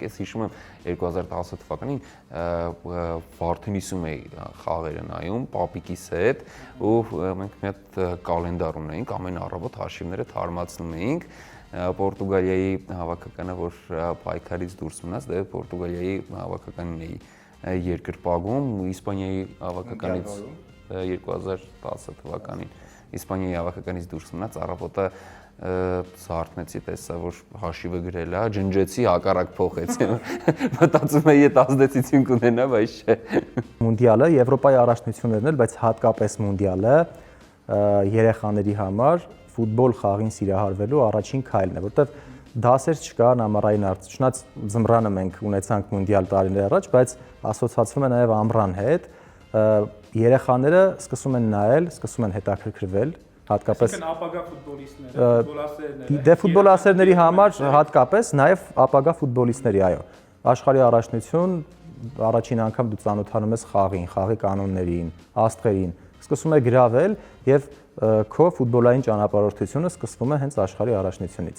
ժամանակ, ես հիշում եմ 2010 թվականին Վարդենիսում էի խաղերը նայում պապիկիս հետ ու մենք մի հատ կալենդար ունեինք, ամեն առավոտ հաշիվները թարմացնում էինք Պորտուգալիայի հավաքականը, որ պայքարից դուրս մնաց, դե Պորտուգալիայի հավաքականին էի երկրպագում, Իսպանիայի հավաքականից 2010 թվականին Իսպանիայի հավաքականից դուրս մնաց, առավոտը զարթնեցի, տեսա, որ հաշիվը գրել է, ջնջեցի, հակառակ փոխեցի։ Մտածում էի այդ ազդեցություն կունենա, բայց չէ։ Մունդիալը Եվրոպայի առաջնություններն էլ, բայց հատկապես մունդիալը երեխաների համար ֆուտբոլ խաղին սիրահարվելու առաջին քայլն է, որտեղ դասեր չկան ամառային արդյունած ձմռանը մենք ունեցանք մունդիալ տարիներ առաջ, բայց ասոցացվում է նաև ամռան հետ։ Երեխաները սկսում են նայել, սկսում են հետաքրքրվել, հատկապես ապագա ֆուտբոլիստները, դե ֆուտբոլասերների համար հատկապես նաև ապագա ֆուտբոլիստների, այո։ Աշխարհի առաջնություն առաջին անգամ դու ծանոթանում ես խաղին, խաղի կանոններին, աստղերին, սկսում է գրավել եւ քո ֆուտբոլային ճանապարհորդությունը սկսվում է հենց աշխարհի առաջնությունից։